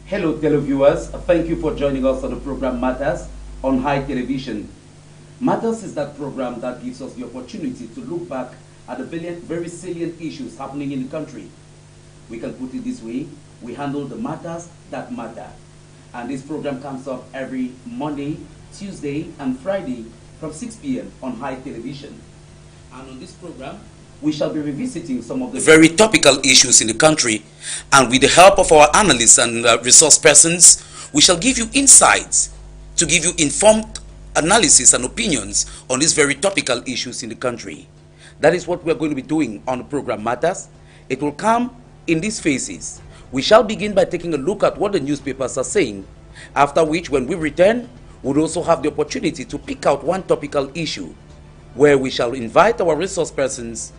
Hello, televiewers. Thank you for joining us on the program Matters on High Television. Matters is that program that gives us the opportunity to look back at the very salient issues happening in the country. We can put it this way: we handle the matters that matter. And this program comes up every Monday, Tuesday, and Friday from 6 p.m. on High Television. And on this program, we shall be revisiting some of the very topical issues in the country, and with the help of our analysts and resource persons, we shall give you insights to give you informed analysis and opinions on these very topical issues in the country. That is what we're going to be doing on the program Matters. It will come in these phases. We shall begin by taking a look at what the newspapers are saying, after which, when we return, we'll also have the opportunity to pick out one topical issue where we shall invite our resource persons,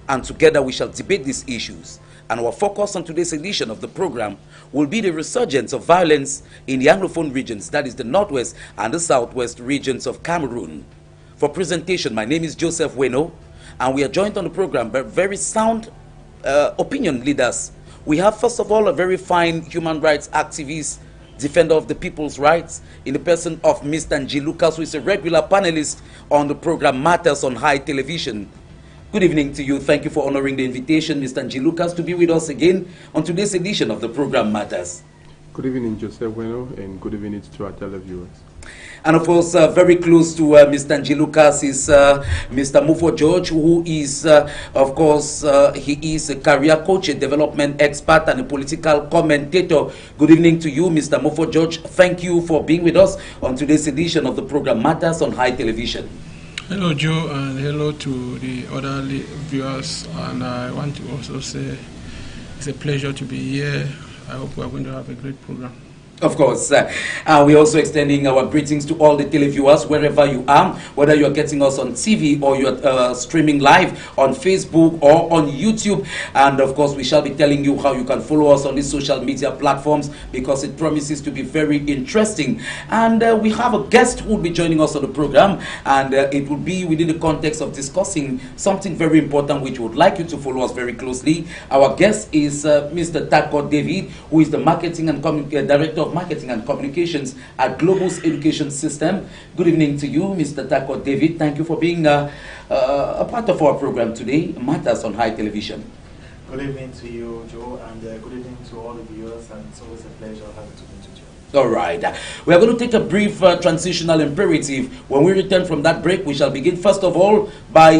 and together we shall debate these issues. And our focus on today's edition of the program will be the resurgence of violence in the Anglophone regions, that is the Northwest and the Southwest regions of Cameroon. For presentation, my name is Joseph Weno, and we are joined on the program by very sound opinion leaders. We have, first of all, a very fine human rights activist, defender of the people's rights, in the person of Mr. Nji Lucas, who is a regular panelist on the program Matters on High Television. Good evening to you. Thank you for honoring the invitation, Mr. Nji Lucas, to be with us again on today's edition of the program Matters. Good evening, Joseph Bueno, and good evening to our televiewers. And of course, very close to Mr. Nji Lucas is Mr. Mufo George, who is, of course, he is a career coach, a development expert, and a political commentator. Good evening to you, Mr. Mufo George. Thank you for being with us on today's edition of the program Matters on High Television. Hello, Joe, and hello to the other viewers. And I want to also say it's a pleasure to be here. I hope we're going to have a great program. Of course. We're also extending our greetings to all the televiewers, wherever you are, whether you're getting us on TV or you're streaming live on Facebook or on YouTube. And of course, we shall be telling you how you can follow us on these social media platforms, because it promises to be very interesting. And we have a guest who will be joining us on the program, and it will be within the context of discussing something very important, which we would like you to follow us very closely. Our guest is Mr. Tako David, who is the Marketing and Director of Marketing and Communications at Globus Education Systems. Good evening to you, Mr. Tako David. Thank you for being a part of our program today, Matters on High Television. Good evening to you, Joe, and good evening to all the viewers, and it's always a pleasure having to meet you. All right. We are going to take a brief transitional imperative. When we return from that break, we shall begin, first of all, by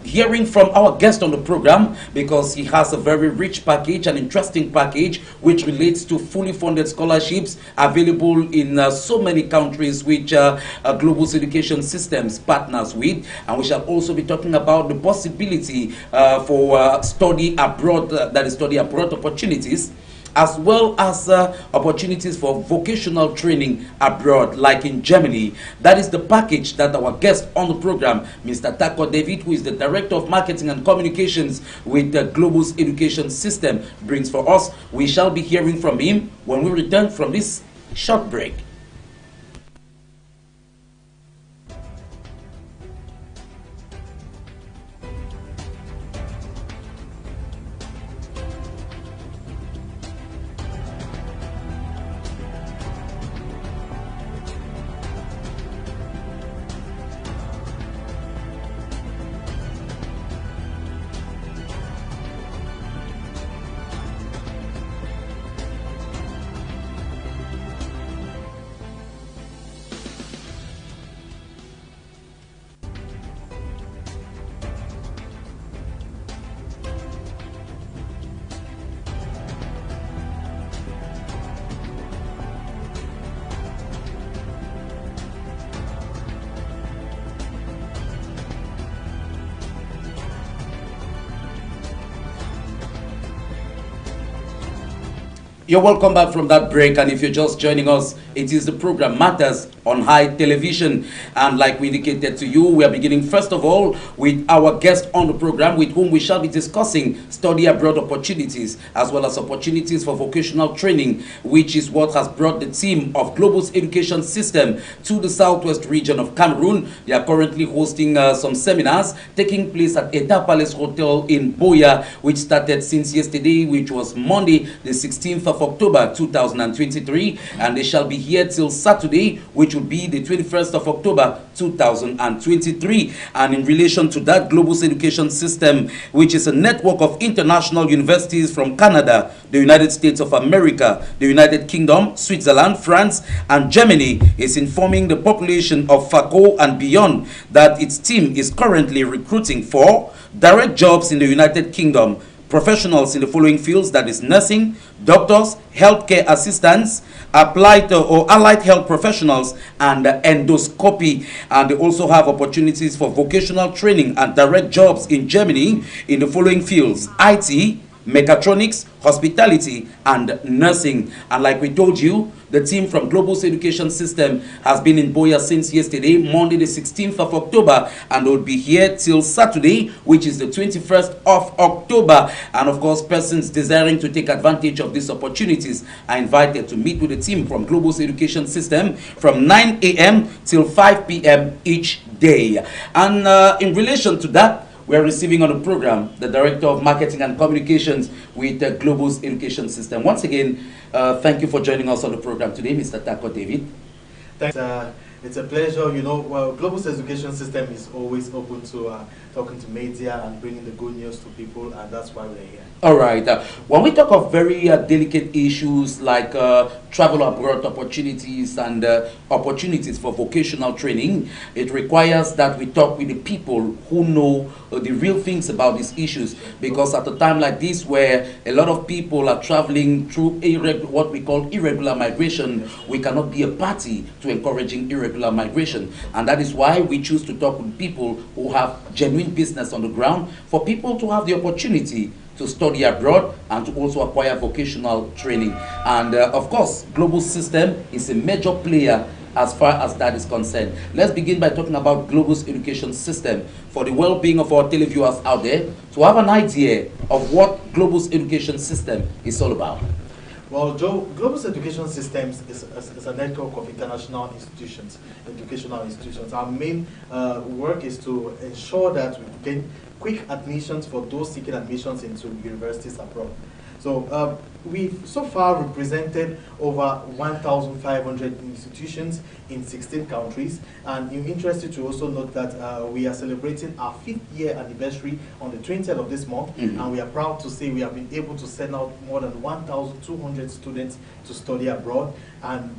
hearing from our guest on the program, because he has a very rich package, an interesting package, which relates to fully funded scholarships available in so many countries, which Globus Education Systems partners with. And we shall also be talking about the possibility for study abroad, that is study abroad opportunities, as well as opportunities for vocational training abroad, like in Germany. That is the package that our guest on the program, Mr. Tako David, who is the Director of Marketing and Communications with the Globus Education System, brings for us. We shall be hearing from him when we return from this short break. You're welcome back from that break, and if you're just joining us, it is the program Matters on high television. And like we indicated to you, we are beginning first of all with our guest on the program, with whom we shall be discussing study abroad opportunities as well as opportunities for vocational training, which is what has brought the team of Globus Education System to the southwest region of Cameroon. They are currently hosting some seminars taking place at Eta Palace Hotel in Boya, which started since yesterday, which was Monday, the 16th of October 2023, and they shall be here till Saturday, which will be the 21st of October 2023. And in relation to that, Globus Education System, which is a network of international universities from Canada, the United States of America, the United Kingdom, Switzerland, France, and Germany, is informing the population of FACO and beyond that its team is currently recruiting for direct jobs in the United Kingdom, professionals in the following fields, that is nursing, doctors, healthcare assistants, applied or allied health professionals, and endoscopy. And they also have opportunities for vocational training and direct jobs in Germany in the following fields: IT, mechatronics, hospitality, and nursing. And like we told you, the team from Globus Education System has been in Boya since yesterday, Monday the 16th of October, and will be here till Saturday, which is the 21st of October. And of course, persons desiring to take advantage of these opportunities are invited to meet with the team from Globus Education System from 9 a.m. till 5 p.m. each day. And in relation to that, we are receiving on the program the Director of Marketing and Communications with the Globus Education System. Once again, thank you for joining us on the program today, Mr. Tako David. Thanks. It's a pleasure. You know, well, Globus Education System is always open to talking to media and bringing the good news to people, and that's why we're here. All right. When we talk of very delicate issues like travel abroad opportunities and opportunities for vocational training, it requires that we talk with the people who know the real things about these issues, because at a time like this where a lot of people are traveling through what we call irregular migration, we cannot be a party to encouraging irregular migration, and that is why we choose to talk with people who have genuine business on the ground, for people to have the opportunity to study abroad and to also acquire vocational training. And of course, Globus System is a major player as far as that is concerned. Let's begin by talking about Globus Education System for the well-being of our televiewers out there, to have an idea of what Globus Education System is all about. Well, Joe, Globus Education Systems is a network of international institutions, educational institutions. Our main work is to ensure that we gain quick admissions for those seeking admissions into universities abroad. So we've so far represented over 1,500 institutions in 16 countries, and I'm interested to also note that we are celebrating our 5th year anniversary on the 20th of this month, and we are proud to say we have been able to send out more than 1,200 students to study abroad, and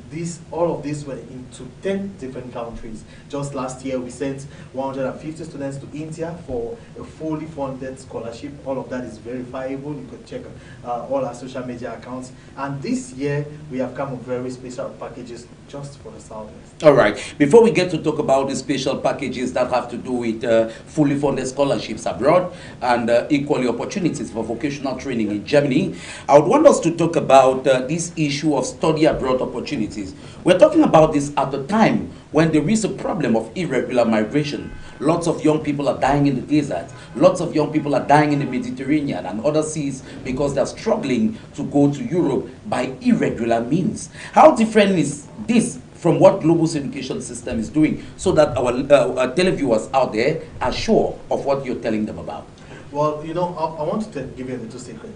all of these were into 10 different countries. Just last year we sent 150 students to India for a fully funded scholarship. All of that is verifiable. You could check all our social media accounts, and this year we have come with very special packages just for the Southwest. All right. Before we get to talk about the special packages that have to do with fully funded scholarships abroad and equally opportunities for vocational training in Germany, I would want us to talk about this issue of study abroad opportunities. We're talking about this at a time when there is a problem of irregular migration. Lots of young people are dying in the desert. Lots of young people are dying in the Mediterranean and other seas because they're struggling to go to Europe by irregular means. How different is this from what Globus Education System is doing, so that our televiewers out there are sure of what you're telling them about? Well, you know, I want to give you a little secret,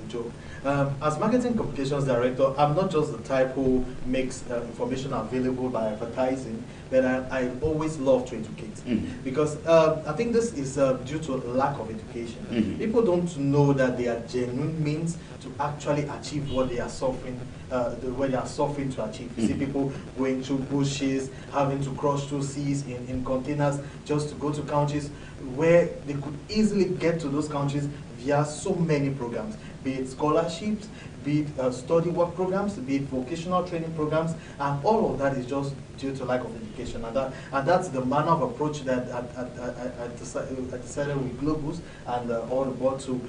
Joe. As Marketing Communications Director, I'm not just the type who makes information available by advertising, but I always love to educate. Because I think this is due to lack of education. People don't know that there are genuine means to actually achieve what they are suffering, to achieve. You see people going through bushes, having to cross through seas in containers just to go to countries where they could easily get to those countries via so many programs, be it scholarships, be it study work programs, be it vocational training programs, and all of that is just due to lack of education. And that's the manner of approach that I decided with Globus and all the board to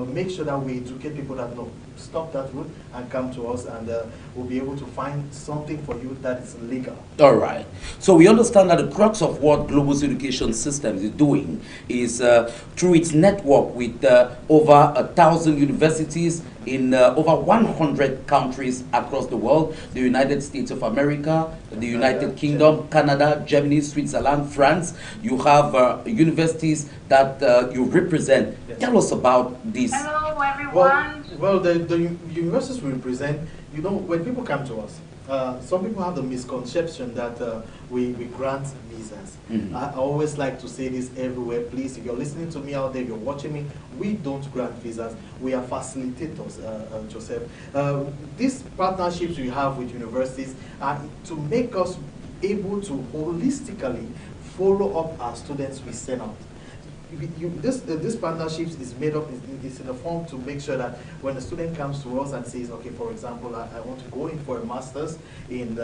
make sure that we educate people that no, stop that route and come to us, and we'll be able to find something for you that is legal. All right. So we understand that the crux of what Globus Education Systems is doing is through its network with over 1,000 universities in over 100 countries across the world, the United States of America, the United Kingdom, Canada, Germany, Switzerland, France. You have universities that you represent. Yes. Tell us about this. Hello, everyone. Well, the universities we represent, you know, when people come to us, some people have the misconception that we grant visas. Mm-hmm. I always like to say this everywhere. Please, if you're listening to me out there, you're watching me, we don't grant visas. We are facilitators, Joseph. These partnerships we have with universities are to make us able to holistically follow up our students we send out. This partnerships is made up, is in a form to make sure that when a student comes to us and says, okay, for example, I want to go in for a master's in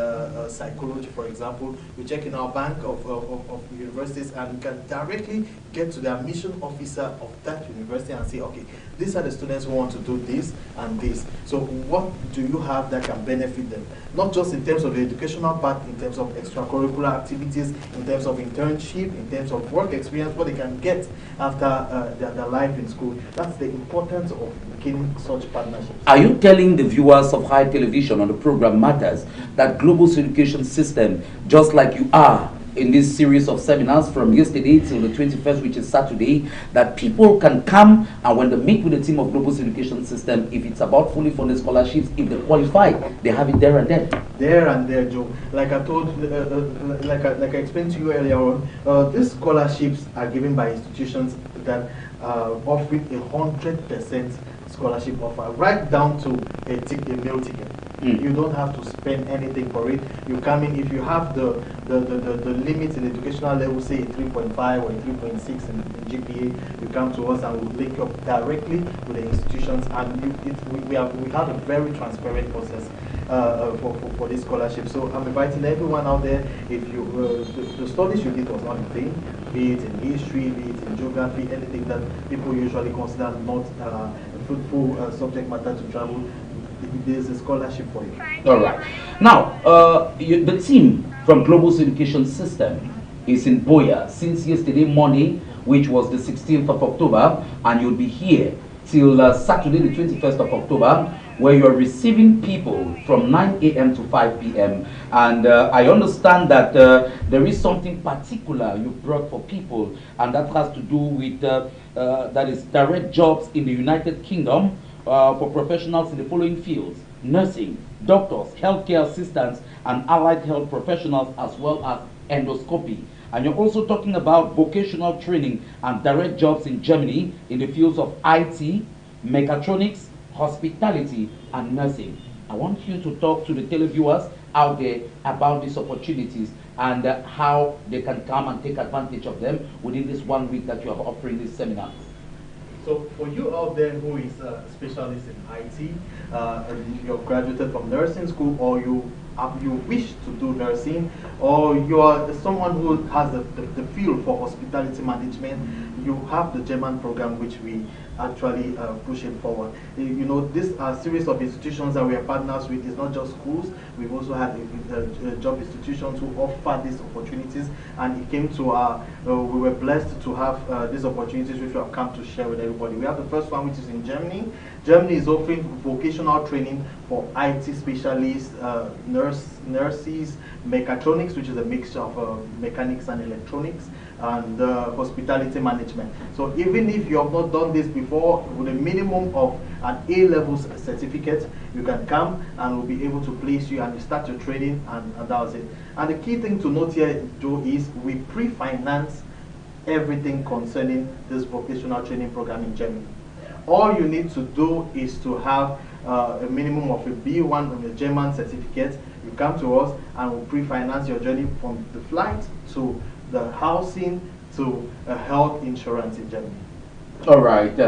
psychology, for example, we check in our bank of universities and we can directly get to the admission officer of that university and say, okay, these are the students who want to do this and this. So what do you have that can benefit them? Not just in terms of the educational part, in terms of extracurricular activities, in terms of internship, in terms of work experience, what they can get after their life in school. That's the importance of beginning such partnerships. Are you telling the viewers of High Television on the program Matters that Globus Education System, just like you are in this series of seminars from yesterday till the 21st, which is Saturday, that people can come and when they meet with the team of Globus Education System, if it's about fully funded scholarships, if they qualify, they have it there and then? There and there, Joe. Like I told, like I explained to you earlier on, these scholarships are given by institutions that offering 100% scholarship offer, right down to a meal ticket. You don't have to spend anything for it. You come in, if you have the limit in educational level, say a 3.5 or a 3.6 in GPA, you come to us and we'll link up directly with the institutions, and we have a very transparent process for this scholarship. So I'm inviting everyone out there, if you the studies you did was not in vain, be it in history, be it in geography, anything that people usually consider not a fruitful subject matter to travel, there's a scholarship for you. All right. Now, the team from Globus Education System is in Boya since yesterday morning, which was the 16th of October, and you'll be here till Saturday, the 21st of October, where you're receiving people from 9 a.m. to 5 p.m. And I understand that there is something particular you brought for people, and that has to do with that is direct jobs in the United Kingdom for professionals in the following fields: nursing, doctors, healthcare assistants, and allied health professionals, as well as endoscopy. And you're also talking about vocational training and direct jobs in Germany in the fields of IT, mechatronics, hospitality, and nursing. I want you to talk to the televiewers out there about these opportunities and how they can come and take advantage of them within this 1 week that you are offering this seminar. So for you out there who is a specialist in IT, and you're graduated from nursing school, or you wish to do nursing, or you are someone who has the feel for hospitality management, you have the German program which we actually pushing forward. You know, this series of institutions that we are partners with is not just schools. We've also had job institutions who offer these opportunities, and it came to our, we were blessed to have these opportunities which we have come to share with everybody. We have the first one, which is in Germany. Germany is offering vocational training for IT specialists, nurses, mechatronics, which is a mixture of mechanics and electronics, and hospitality management. So even if you have not done this before, with a minimum of an A-level certificate, you can come and we'll be able to place you and you start your training, and that was it. And the key thing to note here, Joe, is we pre-finance everything concerning this vocational training program in Germany. All you need to do is to have a minimum of a B1 on the German certificate. You come to us and we'll pre-finance your journey from the flight to the housing to health insurance in Germany. All right.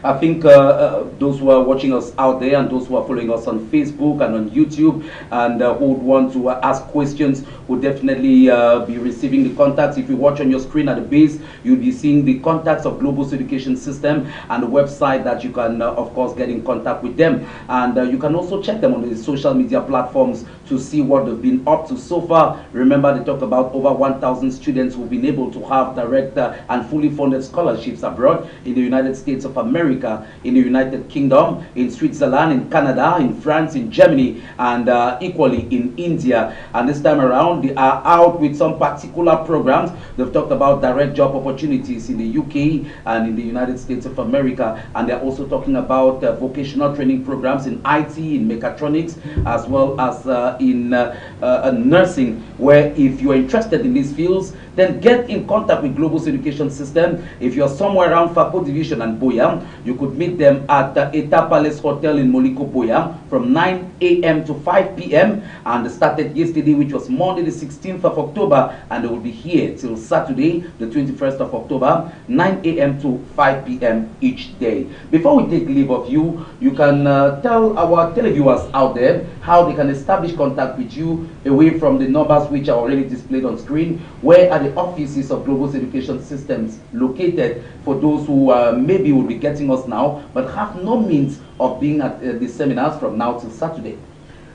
I think those who are watching us out there and those who are following us on Facebook and on YouTube and who would want to ask questions will definitely be receiving the contacts. If you watch on your screen at the base, you'll be seeing the contacts of Globus Education System and the website that you can, of course, get in contact with them. And you can also check them on the social media platforms to see what they've been up to so far. Remember, they talk about over 1,000 students who've been able to have direct and fully funded scholarships abroad in the United States of America, in the United Kingdom, in Switzerland, in Canada, in France, in Germany, and equally in India. And this time around, they are out with some particular programs. They've talked about direct job opportunities in the UK and in the United States of America. And they're also talking about vocational training programs in IT, in mechatronics, as well as in nursing, where if you're interested in these fields, then get in contact with Globus Education System. If you're somewhere around Fako Division and Boya, you could meet them at the Eta Palace Hotel in Moliko, Boya, from 9 a.m. to 5 p.m. And they started yesterday, which was Monday the 16th of October, and they will be here till Saturday the 21st of October, 9 a.m. to 5 p.m. each day. Before we take leave of you, you can tell our televiewers out there how they can establish contact with you away from the numbers which are already displayed on screen. Where are the offices of Globus Education Systems located for those who maybe will be getting us now but have no means of being at the seminars from now till Saturday?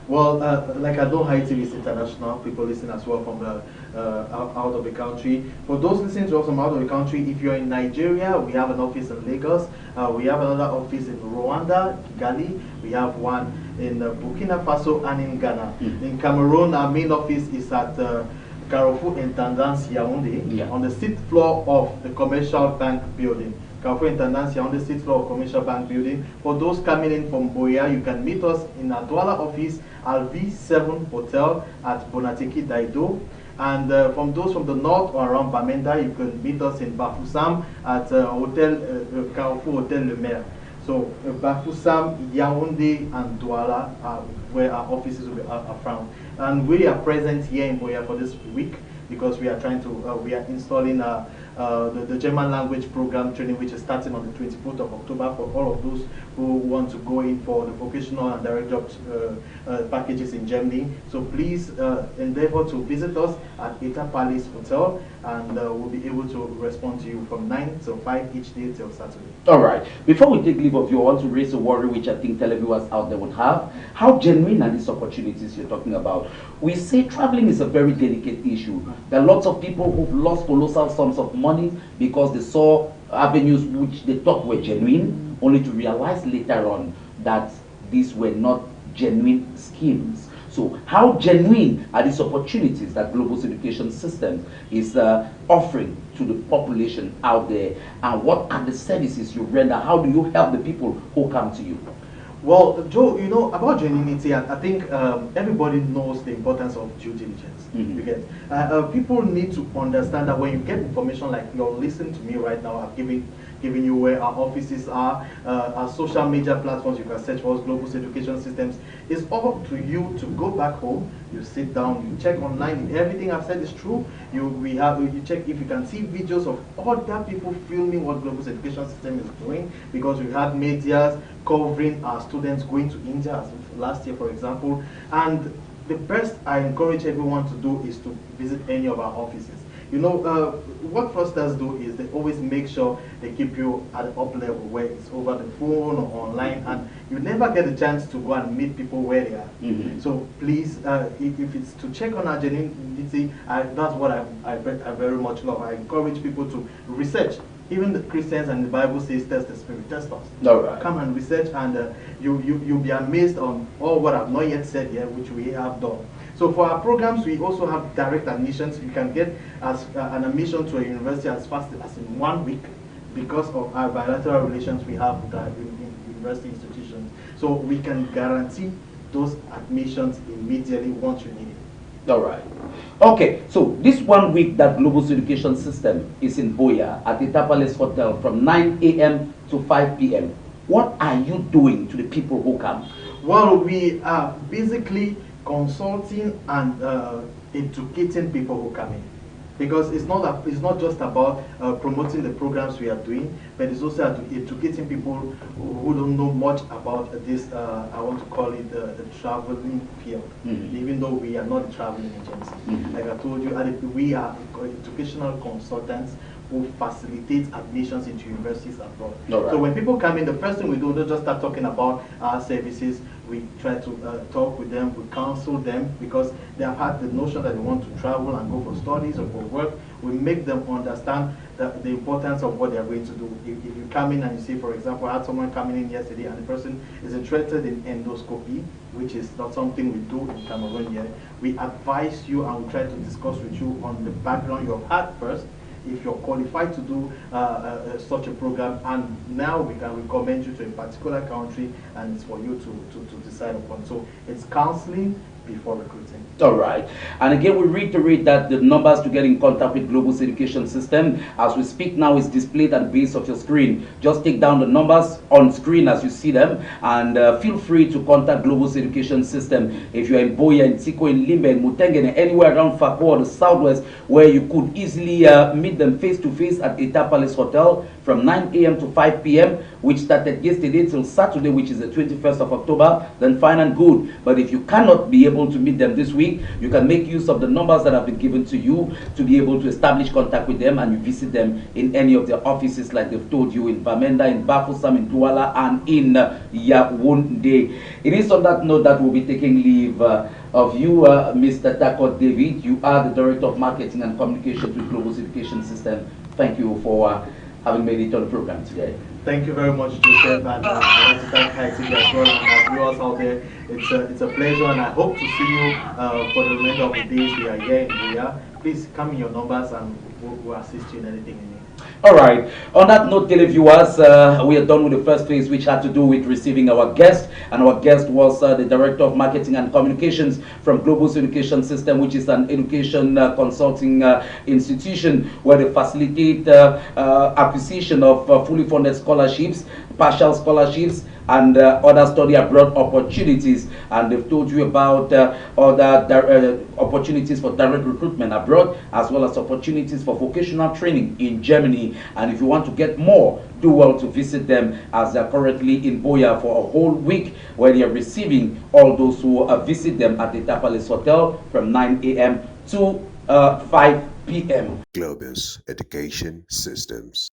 Well, like I know High TV is international, people listen as well from the out of the country. For those listening to us from out of the country, if you're in Nigeria, we have an office in Lagos. We have another office in Rwanda, Kigali. We have one in Burkina Faso and in Ghana. In Cameroon, our main office is at Carrefour Intendance Yaoundé, on the 6th floor of the Commercial Bank building. Carrefour Intendance Yaoundé, 6th floor of Commercial Bank building. For those coming in from Boya, you can meet us in our Douala office, Alv7 Hotel at Bonateki Daido. And from those from the north or around Bamenda, you can meet us in Bafoussam at Carrefour Hotel Le Maire. So Bafoussam, Yaoundé, and Douala are where our offices are found. And we are present here in Boya for this week because we are trying to, we are installing the German language program training, which is starting on the 24th of October for all of those who want to go in for the vocational and direct jobs packages in Germany. So please endeavor to visit us at Eta Palace Hotel, and we'll be able to respond to you from 9 till 5 each day till Saturday. All right. Before we take leave of you, I want to raise a worry which I think televiewers out there would have. How genuine are these opportunities you're talking about? We say traveling is a very delicate issue. There are lots of people who've lost colossal sums of money because they saw avenues which they thought were genuine, only to realize later on that these were not genuine schemes. So how genuine are these opportunities that Globus Education Systems is offering to the population out there? And what are the services you render? How do you help the people who come to you? Well, Joe, you know, about genuinity, I think everybody knows the importance of due diligence. You get, people need to understand that when you get information like you're listening to me right now, I've given you where our offices are, our social media platforms, you can search for us, Globus Education Systems. It's up to you to go back home, you sit down, you check online, if everything I've said is true, you check if you can see videos of other people filming what Globus Education System is doing, because we had medias covering our students going to India as last year, for example. And the best I encourage everyone to do is to visit any of our offices. You know, what fraudsters do is they always make sure they keep you at the up level, where it's over the phone or online, and you never get a chance to go and meet people where they are. So please, if it's to check on our genuinity, that's what I very much love. I encourage people to research. Even the Christians and the Bible says test the spirit, test us. All right. Come and research, and you'll be amazed on all what I've not yet said here, which we have done. So for our programs, we also have direct admissions. You can get as an admission to a university as fast as in 1 week because of our bilateral relations we have with our university institutions. So we can guarantee those admissions immediately once you need it. All right. Okay, so this 1 week that Globus Education System is in Boya at the Palace Hotel from 9 a.m. to 5 p.m., what are you doing to the people who come? Well, we are basically consulting and educating people who come in. because it's not just about promoting the programs we are doing, but it's also educating people who don't know much about this. I want to call it the traveling field, even though we are not a traveling agency. Like I told you, we are educational consultants who facilitate admissions into universities abroad. Right. So when people come in, the first thing we do, don't just start talking about our services. We try to talk with them, we counsel them, because they have had the notion that they want to travel and go for studies or for work. We make them understand the importance of what they are going to do. If you come in and you see, for example, I had someone coming in yesterday and the person is interested in endoscopy, which is not something we do in Cameroon yet. We advise you and we try to discuss with you on the background you've had first, if you're qualified to do such a program, and now we can recommend you to a particular country, and it's for you to decide upon. So it's counseling before recruiting. All right. And again, we reiterate that the numbers to get in contact with Globus Education System as we speak now is displayed at the base of your screen. Just take down the numbers on screen as you see them, and feel free to contact Globus Education System. If you're in Boya, in Tiko, in Limbe, in Mutengene, anywhere around Fako or the Southwest, where you could easily meet them face-to-face at Eta Palace Hotel from 9 a.m. to 5 p.m., which started yesterday till Saturday, which is the 21st of October, then fine and good. But if you cannot be able to meet them this week, you can make use of the numbers that have been given to you to be able to establish contact with them, and you visit them in any of their offices like they've told you, in Bamenda, in Bafusam, in Douala, and in Yaoundé. It is on that note that we'll be taking leave of you, Mr. Takot David. You are the Director of Marketing and Communications with Globus Education System. Thank you for having made it on the program today. Thank you very much, Joseph, and I want to thank Haiti as well, and our viewers out there. It's a pleasure, and I hope to see you for the remainder of the days we are here in Korea. Please come in your numbers, and we'll assist you in anything you need. All right. On that note, televiewers, we are done with the first phase, which had to do with receiving our guest. And our guest was the Director of Marketing and Communications from Globus Education System, which is an education consulting institution where they facilitate acquisition of fully funded scholarships, partial scholarships, and other study abroad opportunities. And they've told you about other opportunities for direct recruitment abroad, as well as opportunities for vocational training in Germany. And if you want to get more, do well to visit them, as they're currently in Boya for a whole week, where they are receiving all those who visit them at the Tapales Hotel from 9 a.m. to 5 p.m. Globus Education Systems.